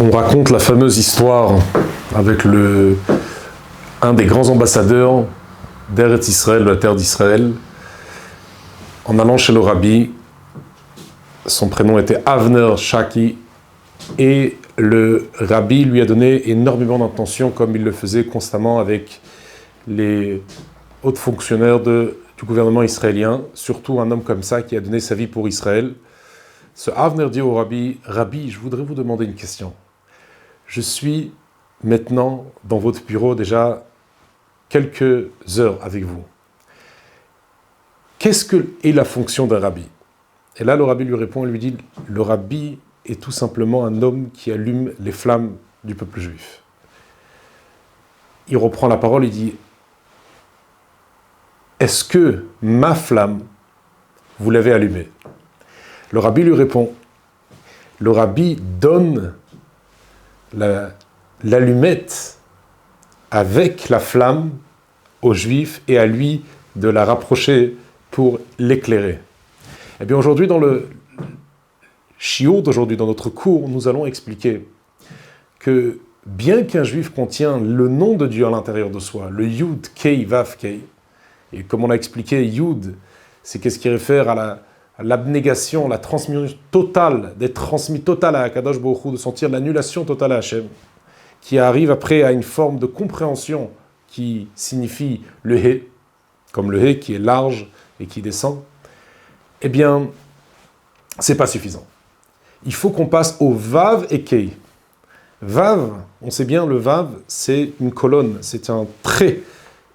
On raconte la fameuse histoire avec un des grands ambassadeurs d'Eretz Israël, de la terre d'Israël. En allant chez le rabbi, son prénom était Avner Shaki, et le rabbi lui a donné énormément d'intentions, comme il le faisait constamment avec les hauts fonctionnaires du gouvernement israélien, surtout un homme comme ça qui a donné sa vie pour Israël. Ce Avner dit au rabbi, « Rabbi, je voudrais vous demander une question. Je suis maintenant dans votre bureau déjà quelques heures avec vous. Qu'est-ce que est la fonction d'un rabbi ?» Et là, le rabbi lui répond et lui dit, « Le rabbi est tout simplement un homme qui allume les flammes du peuple juif. » Il reprend la parole et dit, « Est-ce que ma flamme, vous l'avez allumée ?» Le rabbi lui répond, « Le rabbi donne l'allumette avec la flamme aux Juifs et à lui de la rapprocher pour l'éclairer. » Eh bien aujourd'hui, dans le shiur d'aujourd'hui, dans notre cours, nous allons expliquer que bien qu'un Juif contient le nom de Dieu à l'intérieur de soi, le Yud, Kei, Vav, Kei, et comme on a expliqué, Yud, c'est qu'est-ce qui réfère à l'abnégation, la transmission totale, d'être transmis total à Akadosh Baruch Hu, de sentir l'annulation totale à Hachem, qui arrive après à une forme de compréhension qui signifie le He, comme le He qui est large et qui descend, eh bien, c'est pas suffisant. Il faut qu'on passe au Vav et Kei. Vav, on sait bien, le Vav, c'est une colonne, c'est un trait,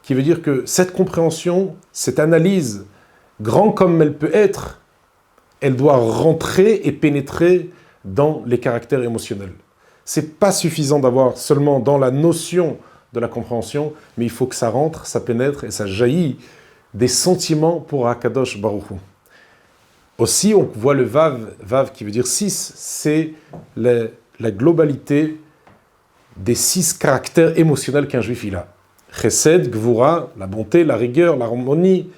qui veut dire que cette compréhension, cette analyse, grand comme elle peut être, elle doit rentrer et pénétrer dans les caractères émotionnels. C'est pas suffisant d'avoir seulement dans la notion de la compréhension, mais il faut que ça rentre, ça pénètre et ça jaillit des sentiments pour Akadosh Baruch Hu. Aussi, on voit le Vav qui veut dire 6, c'est la globalité des 6 caractères émotionnels qu'un juif il a. Chesed, Gvura, la bonté, la rigueur, l'harmonie,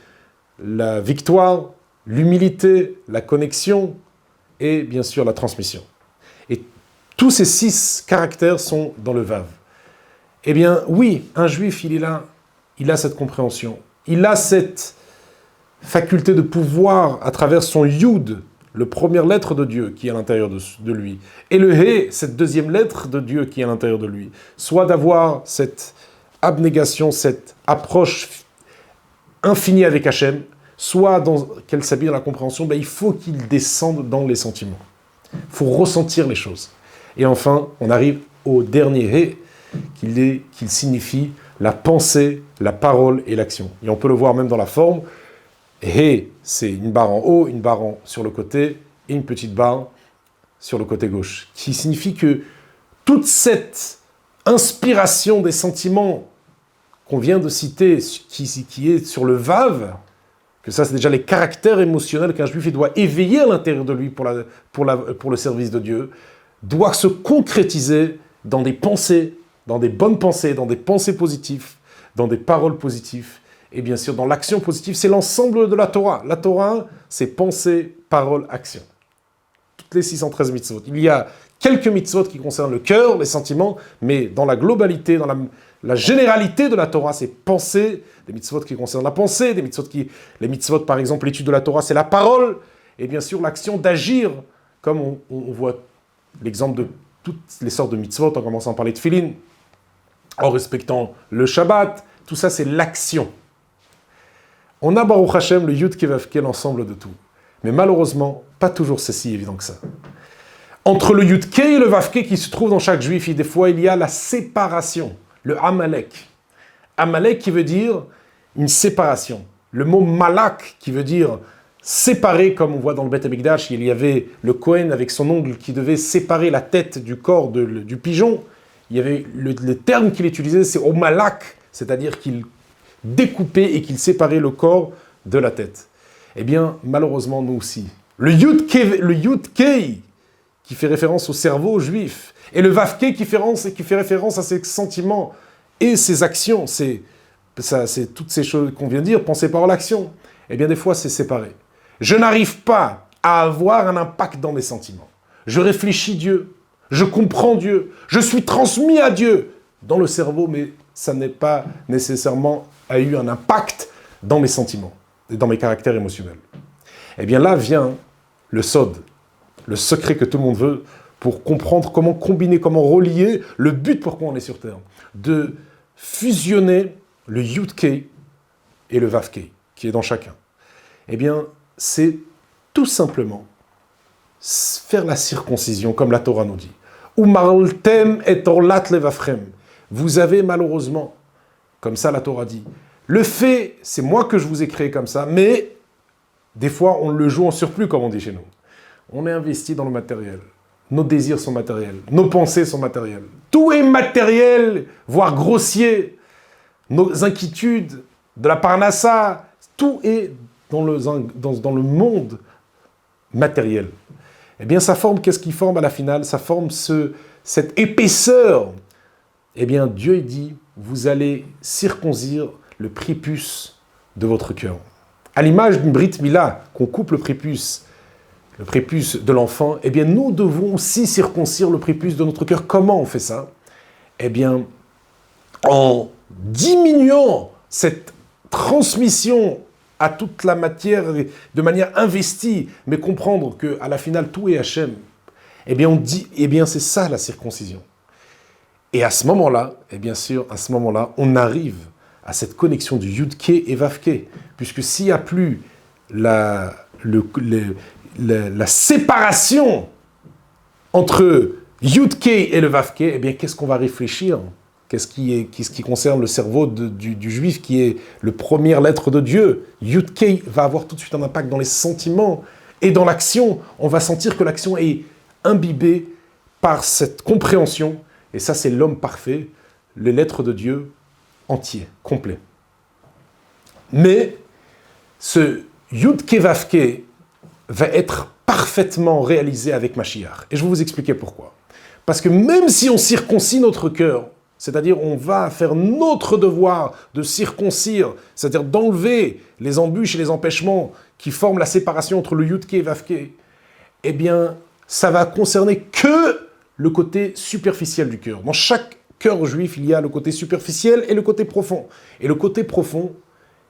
la victoire, l'humilité, la connexion et bien sûr la transmission. Et tous ces 6 caractères sont dans le Vav. Eh bien oui, un juif il a cette compréhension, il a cette faculté de pouvoir à travers son Yud, le première lettre de Dieu qui est à l'intérieur de lui, et le He, cette deuxième lettre de Dieu qui est à l'intérieur de lui, soit d'avoir cette abnégation, cette approche infinie avec Hachem, soit qu'elle s'habille dans la compréhension, il faut qu'il descende dans les sentiments. Il faut ressentir les choses. Et enfin, on arrive au dernier He, qu'il signifie la pensée, la parole et l'action. Et on peut le voir même dans la forme. He, c'est une barre en haut, une barre sur le côté, et une petite barre sur le côté gauche, qui signifie que toute cette inspiration des sentiments qu'on vient de citer, qui est sur le Vav, que ça c'est déjà les caractères émotionnels qu'un juif doit éveiller à l'intérieur de lui pour le service de Dieu, doit se concrétiser dans des pensées, dans des bonnes pensées, dans des pensées positives, dans des paroles positives, et bien sûr dans l'action positive. C'est l'ensemble de la Torah. La Torah, c'est pensée, parole, action. Toutes les 613 mitzvot. Il y a quelques mitzvot qui concernent le cœur, les sentiments, mais dans la globalité, dans la généralité de la Torah, c'est penser, des mitzvot qui concernent la pensée, les mitzvot, par exemple, l'étude de la Torah, c'est la parole, et bien sûr l'action d'agir, comme on voit l'exemple de toutes les sortes de mitzvot, en commençant par les tefillin, en respectant le Shabbat, tout ça c'est l'action. On a Baruch Hashem, le Yud Kevav, qui est l'ensemble de tout. Mais malheureusement, pas toujours c'est si évident que ça. Entre le Yud Ke et le Vav Ke qui se trouve dans chaque juif, des fois il y a la séparation, le Amalek. Amalek qui veut dire une séparation. Le mot Malak qui veut dire séparer, comme on voit dans le Beth Amikdash, il y avait le Kohen avec son ongle qui devait séparer la tête du corps du pigeon. Il y avait le terme qu'il utilisait, c'est Omalak, c'est-à-dire qu'il découpait et qu'il séparait le corps de la tête. Eh bien, malheureusement, nous aussi. Le Yud Kei, qui fait référence au cerveau juif, et le Vav Kei qui fait référence à ses sentiments et ses actions, c'est toutes ces choses qu'on vient de dire, penser, parole, action. Eh bien, des fois, c'est séparé. Je n'arrive pas à avoir un impact dans mes sentiments. Je réfléchis Dieu. Je comprends Dieu. Je suis transmis à Dieu dans le cerveau, mais ça n'est pas nécessairement eu un impact dans mes sentiments et dans mes caractères émotionnels. Eh bien là vient le sod, le secret que tout le monde veut pour comprendre comment combiner, comment relier le but pourquoi on est sur Terre, de fusionner le Yud-Kei et le Vav-Kei, qui est dans chacun. Eh bien, c'est tout simplement faire la circoncision, comme la Torah nous dit. Umarltem et orlat levafrem. Vous avez malheureusement, comme ça la Torah dit, le fait, c'est moi que je vous ai créé comme ça, mais des fois on le joue en surplus, comme on dit chez nous. On est investi dans le matériel. Nos désirs sont matériels. Nos pensées sont matérielles. Tout est matériel, voire grossier. Nos inquiétudes, de la parnassa, tout est dans le monde matériel. Eh bien, ça forme, qu'est-ce qui forme à la finale? Ça forme cette épaisseur. Eh bien, Dieu dit, vous allez circoncire le prépuce de votre cœur. À l'image d'une Brit Mila, qu'on coupe le prépuce de l'enfant, eh bien, nous devons aussi circoncire le prépuce de notre cœur. Comment on fait ça? Eh bien, en diminuant cette transmission à toute la matière de manière investie, mais comprendre qu'à la finale, tout est Hachem, eh bien, on dit, eh bien, c'est ça la circoncision. Et à ce moment-là, et bien sûr, à ce moment-là, on arrive à cette connexion du Yud-Kei et Vav-Kei, puisque s'il n'y a plus la séparation entre Yud-Kei et le Vav-Kei, eh bien, qu'est-ce qu'on va réfléchir? Qu'est-ce qui concerne le cerveau du juif, qui est le première lettre de Dieu? Yud-Kei va avoir tout de suite un impact dans les sentiments et dans l'action. On va sentir que l'action est imbibée par cette compréhension. Et ça, c'est l'homme parfait, les lettres de Dieu entier, complet. Mais ce Yud-Kei Vav-Kei va être parfaitement réalisé avec Mashiach. Et je vais vous expliquer pourquoi. Parce que même si on circoncie notre cœur, c'est-à-dire on va faire notre devoir de circoncire, c'est-à-dire d'enlever les embûches et les empêchements qui forment la séparation entre le Yud-Kei et Vav-Kei, eh bien, ça va concerner que le côté superficiel du cœur. Dans chaque cœur juif, il y a le côté superficiel et le côté profond. Et le côté profond,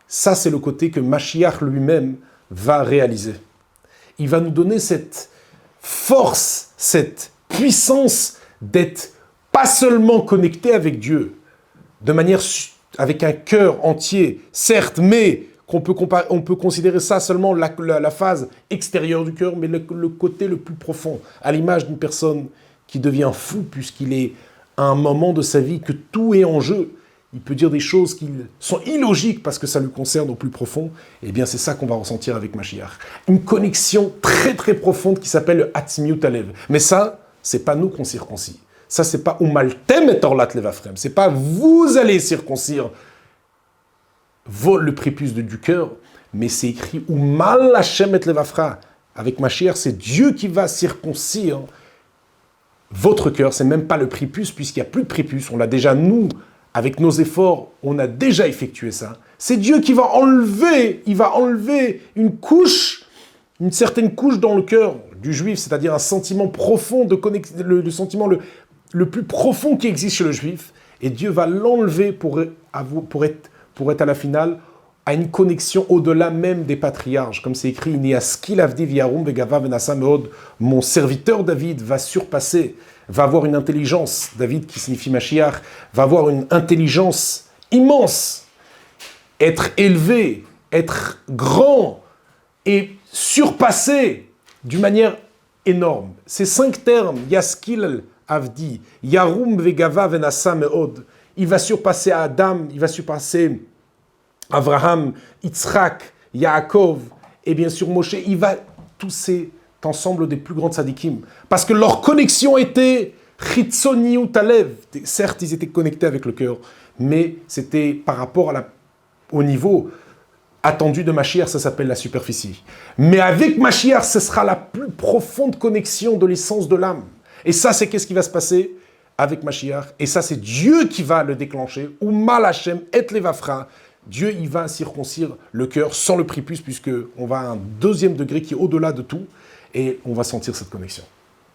ça c'est le côté que Mashiach lui-même va réaliser. Il va nous donner cette force, cette puissance d'être pas seulement connecté avec Dieu, de manière avec un cœur entier, certes, mais on peut considérer ça seulement la phase extérieure du cœur, mais le côté le plus profond, à l'image d'une personne qui devient fou puisqu'il est à un moment de sa vie que tout est en jeu. Il peut dire des choses qui sont illogiques parce que ça lui concerne au plus profond. Eh bien, c'est ça qu'on va ressentir avec Mashiach. Une connexion très très profonde qui s'appelle le Atzmiut Alev. Mais ça, c'est pas nous qu'on circoncie. Ça, c'est pas Umaltem et Orlat Levafrem. C'est pas vous allez circoncire le prépuce du cœur, mais c'est écrit Umal Hashem et Levafra. Avec Mashiach, c'est Dieu qui va circoncire votre cœur. C'est même pas le prépuce, puisqu'il n'y a plus de prépuce. On l'a déjà, nous, avec nos efforts, on a déjà effectué ça. C'est Dieu qui va enlever, il va enlever une couche, une certaine couche dans le cœur du juif, c'est-à-dire un sentiment profond de connexion, le sentiment le plus profond qui existe chez le juif, et Dieu va l'enlever pour être à la finale à une connexion au-delà même des patriarches. Comme c'est écrit, mon serviteur David va surpasser, va avoir une intelligence, David qui signifie Mashiach, va avoir une intelligence immense, être élevé, être grand et surpasser d'une manière énorme. Ces 5 termes, Yaskil Avdi, Yarum Vegava Venasa Meod, il va surpasser Adam, il va surpasser Abraham, Yitzhak, Yaakov, et bien sûr Moshe, il va tous cet ensemble des plus grands tzadikim. Parce que leur connexion était Chitzoniut Alev. Certes, ils étaient connectés avec le cœur, mais c'était par rapport au niveau attendu de Mashiach, ça s'appelle la superficie. Mais avec Mashiach, ce sera la plus profonde connexion de l'essence de l'âme. Et ça, c'est qu'est-ce qui va se passer avec Mashiach. Et ça, c'est Dieu qui va le déclencher. Umal Hashem et Levafra. Dieu, il va circoncire le cœur sans le prépuce, puisqu'on va à un deuxième degré qui est au-delà de tout, et on va sentir cette connexion.